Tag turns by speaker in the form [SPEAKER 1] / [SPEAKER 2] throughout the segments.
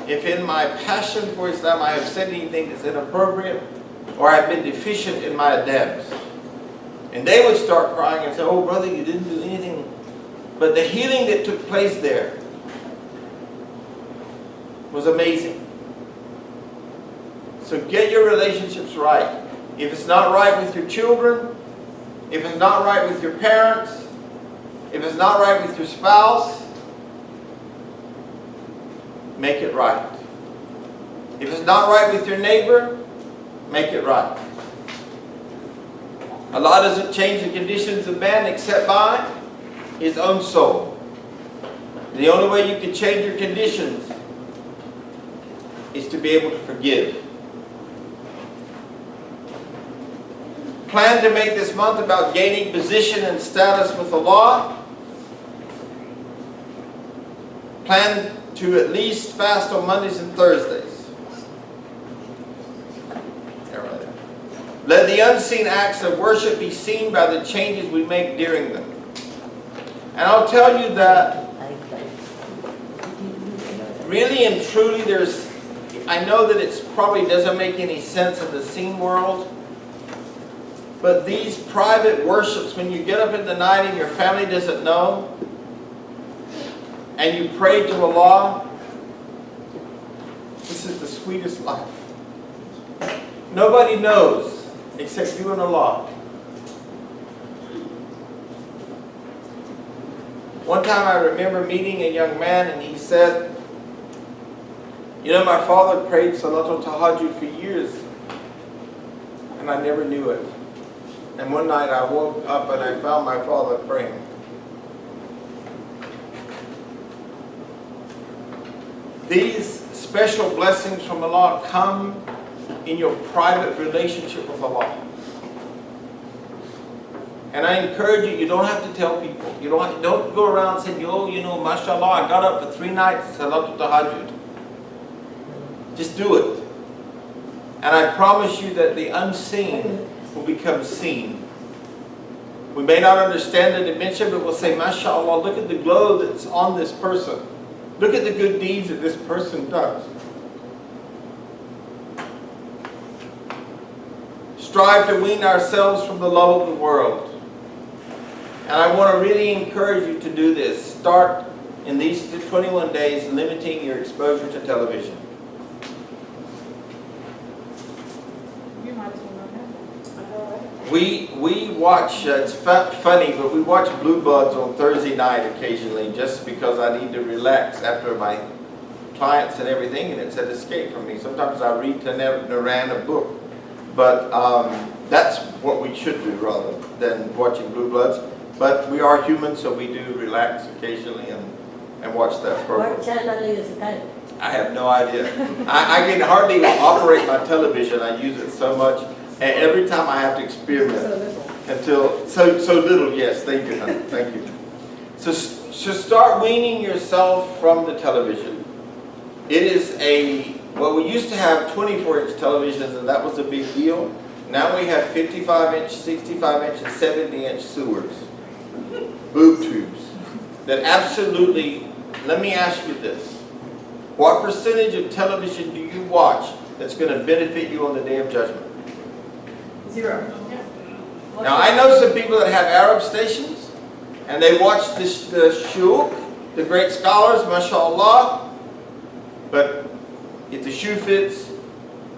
[SPEAKER 1] if in my passion for Islam I have said anything that's inappropriate or I've been deficient in my adabs. And they would start crying and say, oh brother, you didn't do anything. But the healing that took place there was amazing. So get your relationships right. If it's not right with your children, if it's not right with your parents, if it's not right with your spouse, make it right. If it's not right with your neighbor, make it right. Allah doesn't change the conditions of man except by His own soul. The only way you can change your conditions is to be able to forgive. Plan to make this month about gaining position and status with Allah. Plan to at least fast on Mondays and Thursdays. Let the unseen acts of worship be seen by the changes we make during them. And I'll tell you that really and truly I know that it probably doesn't make any sense in the seen world, but these private worships, when you get up in the night and your family doesn't know, and you pray to Allah, this is the sweetest life. Nobody knows except you and Allah. One time I remember meeting a young man and he said, you know, my father prayed Salatul Tahajjud for years and I never knew it. And one night I woke up and I found my father praying. These special blessings from Allah come in your private relationship with Allah. And I encourage you, you don't have to tell people. You don't go around saying, yo, you know, mashallah, I got up for 3 nights, Salatul Tahajjud. Just do it. And I promise you that the unseen will become seen. We may not understand the dimension, but we'll say, mashallah, look at the glow that's on this person. Look at the good deeds that this person does. Strive to wean ourselves from the love of the world. And I want to really encourage you to do this. Start in these 21 days limiting your exposure to television. We watch, it's funny, but we watch Blue Bloods on Thursday night occasionally just because I need to relax after my clients and everything, and it's an escape from me. Sometimes I read to Naran a book, but that's what we should do rather than watching Blue Bloods. But we are human, so we do relax occasionally and watch that program.
[SPEAKER 2] What channel is that?
[SPEAKER 1] I have no idea. I can hardly operate my television. I use it so much. And every time I have to experiment until so little. Yes, thank you, honey. Thank you. So start weaning yourself from the television. It is well, we used to have 24-inch televisions, and that was a big deal. Now we have 55-inch, 65-inch, and 70-inch sewers, boob tubes. That absolutely. Let me ask you this: what percentage of television do you watch that's going to benefit you on the Day of Judgment?
[SPEAKER 3] 0.
[SPEAKER 1] Now I know some people that have Arab stations and they watch the shuyukh, the great scholars, mashallah, but if the shoe fits,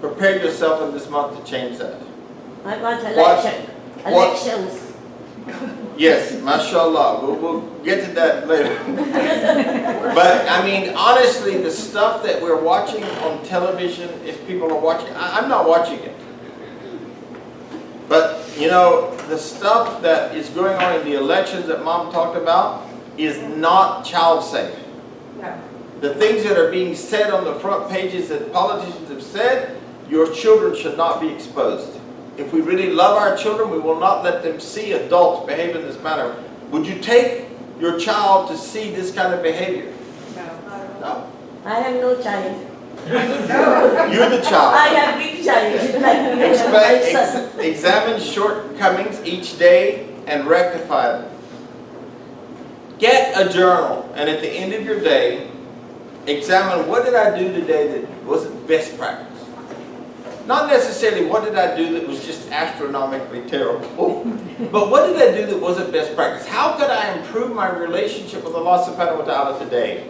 [SPEAKER 1] prepare yourself in this month to change that.
[SPEAKER 2] I want elections.
[SPEAKER 1] Yes, mashallah, we'll get to that later. But I mean, honestly, the stuff that we're watching on television, if people are watching, I'm not watching it. But, you know, the stuff that is going on in the elections that Mom talked about is not child safe.
[SPEAKER 3] No.
[SPEAKER 1] The things that are being said on the front pages that politicians have said, your children should not be exposed. If we really love our children, we will not let them see adults behave in this manner. Would you take your child to see this kind of behavior?
[SPEAKER 3] No.
[SPEAKER 1] No.
[SPEAKER 2] I have no child.
[SPEAKER 1] You're the child.
[SPEAKER 2] I have big child.
[SPEAKER 1] Examine shortcomings each day and rectify them. Get a journal, and at the end of your day, examine what did I do today that wasn't best practice. Not necessarily what did I do that was just astronomically terrible, but what did I do that wasn't best practice? How could I improve my relationship with Allah subhanahu wa ta'ala today?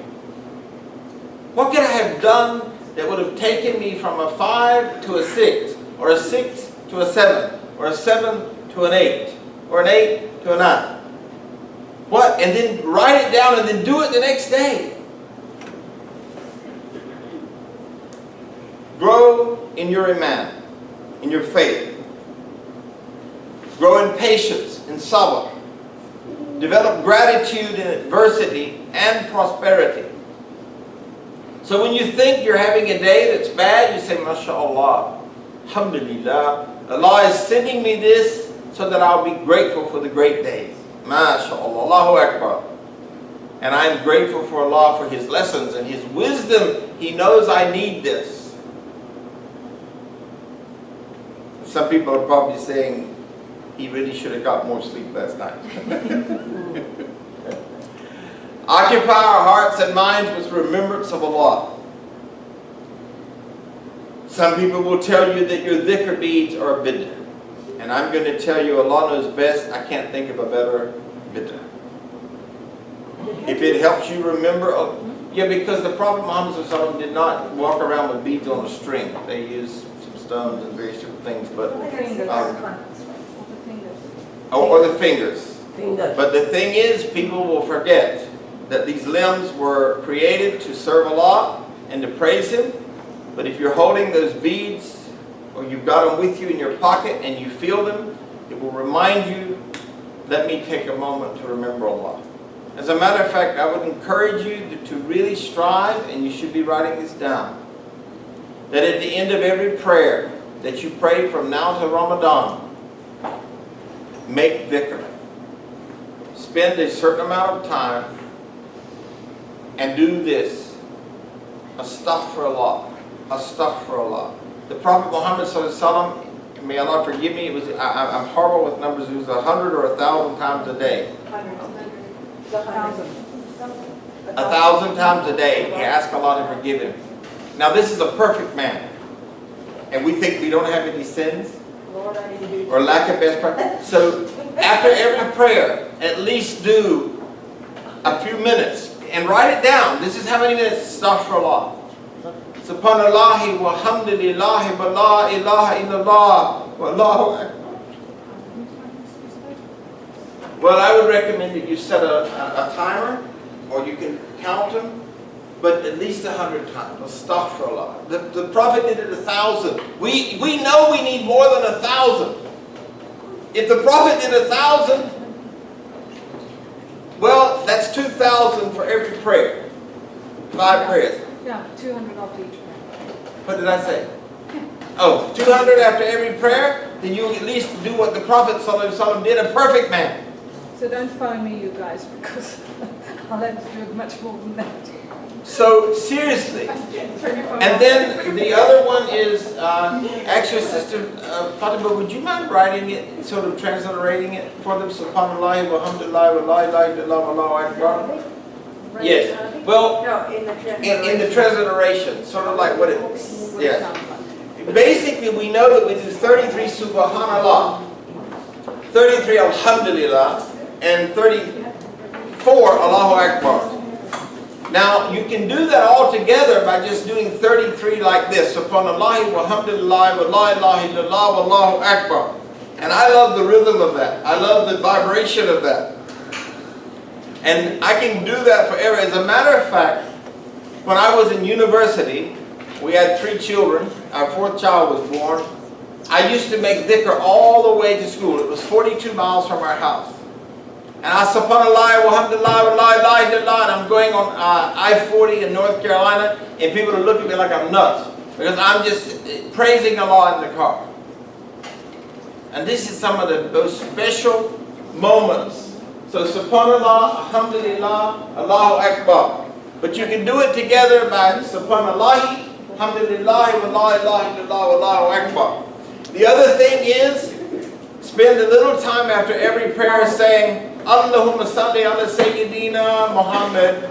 [SPEAKER 1] What could I have done that would have taken me from a 5 to a 6, or a 6 to a 7, or a 7 to an 8, or an 8 to a 9? What? And then write it down and then do it the next day. Grow in your iman, in your faith. Grow in patience, in sabr. Develop gratitude in adversity and prosperity. So when you think you're having a day that's bad, you say, MashaAllah, Alhamdulillah, Allah is sending me this so that I'll be grateful for the great days. MashaAllah, Allahu Akbar. And I'm grateful for Allah for His lessons and His wisdom. He knows I need this. Some people are probably saying, he really should have got more sleep last night. Occupy our hearts and minds with remembrance of Allah. Some people will tell you that your dhikr beads are bid'ah. And I'm going to tell you, Allah knows best. I can't think of a better bid'ah. If it helps you remember, yeah, because the Prophet Muhammad ﷺ did not walk around with beads on a string. They used some stones and various different things, but or the fingers. But the thing is, people will forget that these limbs were created to serve Allah and to praise Him. But if you're holding those beads, or you've got them with you in your pocket and you feel them, it will remind you, let me take a moment to remember Allah. As a matter of fact, I would encourage you to really strive, and you should be writing this down, that at the end of every prayer that you pray from now to Ramadan, make dhikr. Spend a certain amount of time and do this. Astaghfirullah. Astaghfirullah. The Prophet Muhammad ﷺ, may Allah forgive me, I'm horrible with numbers, it was 100 or 1,000 times a day. 1,000 times a day. He asked Allah to forgive him. Now this is a perfect man. And we think we don't have any sins or lack of best practice. So after every prayer, at least do a few minutes and write it down. This is how many minutes. Astaghfirullah. Subhanallahi walhamdulillahi wa la ilaha illallah wa Allahu Akbar. Well, I would recommend that you set a timer, or you can count them, but at least 100 times. Astaghfirullah. The Prophet did it 1,000. We know we need more than 1,000. If the Prophet did 1,000, well, that's 2,000 for every prayer. 5 prayers.
[SPEAKER 3] Yeah, 200 after each prayer.
[SPEAKER 1] What did I say? Oh, 200 after every prayer? Then you at least do what the Prophet ﷺ did, a perfect man.
[SPEAKER 3] So don't phone me, you guys, because I'll have to do much more than that.
[SPEAKER 1] So, seriously. And then the other one is, actually, Sister Fatima, would you mind writing it, sort of transliterating it for them? Subhanallah, walhamdulillah, wa la ilaha illallah, wa Allahu Akbar. Yes. Well,
[SPEAKER 4] No,
[SPEAKER 1] in the transliteration, sort of like what it, yes. Basically, we know that we do 33 Subhanallah, 33 Alhamdulillah, and 34 Allahu Akbar. Now, you can do that all together by just doing 33 like this. Subhanallah, walhamdulillah, wa la ilaha illallah, wa Allahu Akbar. And I love the rhythm of that. I love the vibration of that. And I can do that forever. As a matter of fact, when I was in university, we had 3 children. Our 4th child was born. I used to make dhikr all the way to school. It was 42 miles from our house. And I subhanallah, walhamdulillah, wa la ilaha illallah, and I'm going on I-40 in North Carolina, and people are looking at me like I'm nuts, because I'm just praising Allah in the car. And this is some of the most special moments. So subhanallah, alhamdulillah, Allahu Akbar. But you can do it together by subhanallah, alhamdulillah, wa la ilaha illallah, wa Allahu Akbar. The other thing is, spend a little time after every prayer saying, Allahumma salli ala Sayyidina Muhammad.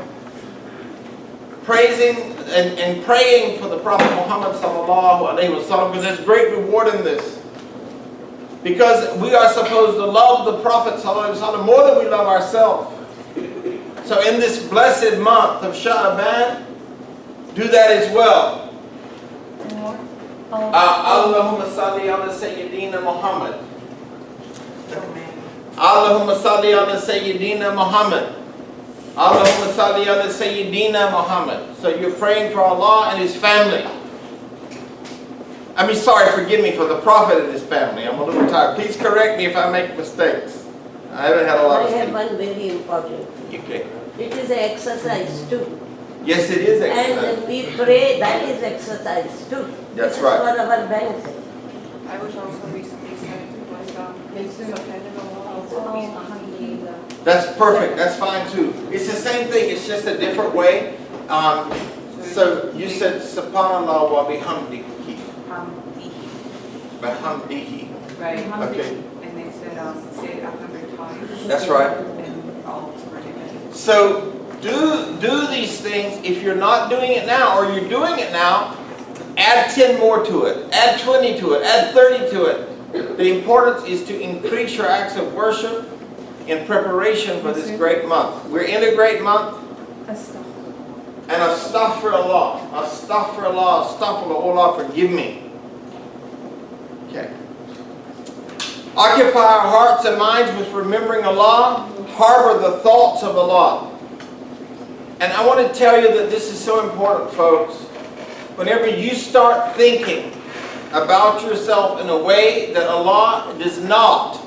[SPEAKER 1] praising and praying for the Prophet Muhammad sallallahu alaihi wasallam, because there's great reward in this. Because we are supposed to love the Prophet sallallahu alaihi wasallam more than we love ourselves. So in this blessed month of Shaban, do that as well. Allahumma salli ala Sayyidina Muhammad. Allahumma salli ala Sayyidina Muhammad. Allahumma salli ala Sayyidina Muhammad. So you're praying for Allah and His family. Forgive me, for the Prophet and his family. I'm a little tired. Please correct me if I make mistakes. I haven't had a lot of sleep.
[SPEAKER 2] I have one very important.
[SPEAKER 1] Okay.
[SPEAKER 2] It is an exercise too.
[SPEAKER 1] Yes, it is exercise.
[SPEAKER 2] And we pray, that is exercise too.
[SPEAKER 1] That's right.
[SPEAKER 2] For our benefit.
[SPEAKER 4] I was also recently said
[SPEAKER 1] That's perfect. That's fine too. It's the same thing. It's just a different way. So you said Subhanallah wa bihamdihi. Bihamdihi.
[SPEAKER 4] Right.
[SPEAKER 1] Okay.
[SPEAKER 4] And they said say it 100 times.
[SPEAKER 1] That's right.
[SPEAKER 4] And all recommended.
[SPEAKER 1] So do these things. If you're not doing it now, or you're doing it now, add 10 more to it. Add 20 to it. Add 30 to it. The importance is to increase your acts of worship in preparation for this great month. We're in a great month. And astaghfirullah, astaghfirullah, astaghfirullah, oh Allah, forgive me. Okay. Occupy our hearts and minds with remembering Allah. Harbor the thoughts of Allah. And I want to tell you that this is so important, folks. Whenever you start thinking about yourself in a way that Allah does not,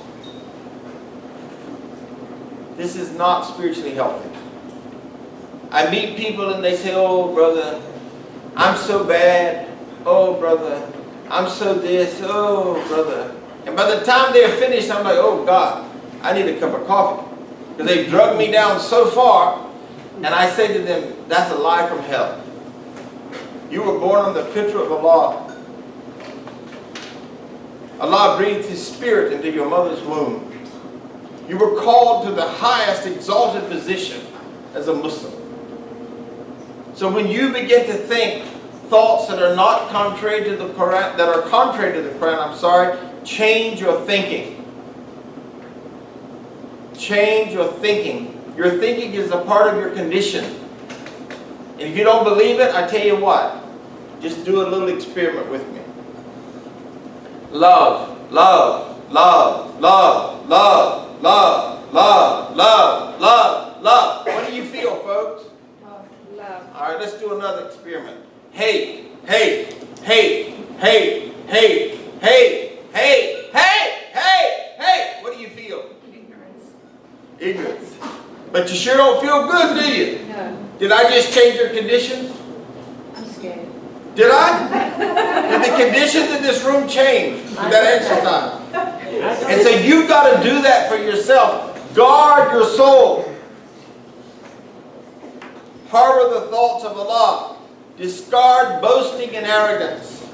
[SPEAKER 1] this is not spiritually healthy. I meet people and they say, oh brother, I'm so bad. Oh brother, I'm so this. Oh brother. And by the time they're finished, I'm like, oh God, I need a cup of coffee. Because they've drugged me down so far. And I say to them, that's a lie from hell. You were born on the fitra of Allah. Allah breathed His Spirit into your mother's womb. You were called to the highest exalted position as a Muslim. So when you begin to think thoughts that are not contrary to the Quran, that are contrary to the Quran, change your thinking. Change your thinking. Your thinking is a part of your condition. And if you don't believe it, I tell you what, just do a little experiment with me. Love, love, love, love, love, love, love, love, love, love. What do you feel, folks?
[SPEAKER 3] Love.
[SPEAKER 1] All right, let's do another experiment. Hate, hate, hate, hate, hate, hate, hate, hate, hate, hate. What do you feel?
[SPEAKER 4] Ignorance.
[SPEAKER 1] Ignorance. But you sure don't feel good, do you?
[SPEAKER 3] No.
[SPEAKER 1] Did I just change your conditions?
[SPEAKER 3] I'm scared.
[SPEAKER 1] Did I? Did the conditions in this room change with that exercise? And so you've got to do that for yourself. Guard your soul. Harbor the thoughts of Allah. Discard boasting and arrogance.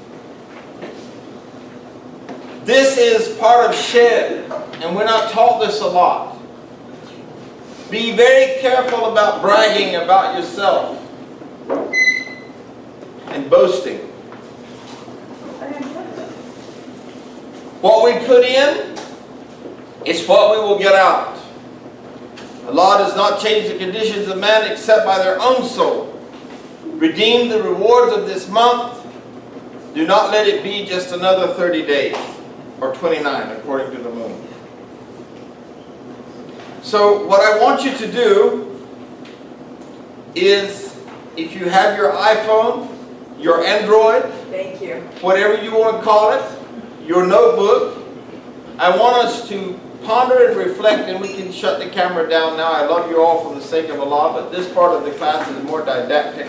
[SPEAKER 1] This is part of shed, and we're not taught this a lot. Be very careful about bragging about yourself and boasting. What we put in is what we will get out. Allah does not change the conditions of man except by their own soul. Redeem the rewards of this month. Do not let it be just another 30 days or 29 according to the moon. So what I want you to do is, if you have your iPhone, your Android,
[SPEAKER 4] Thank you.
[SPEAKER 1] whatever you want to call it, your notebook, I want us to ponder and reflect, and we can shut the camera down now. I love you all for the sake of Allah, but this part of the class is more didactic.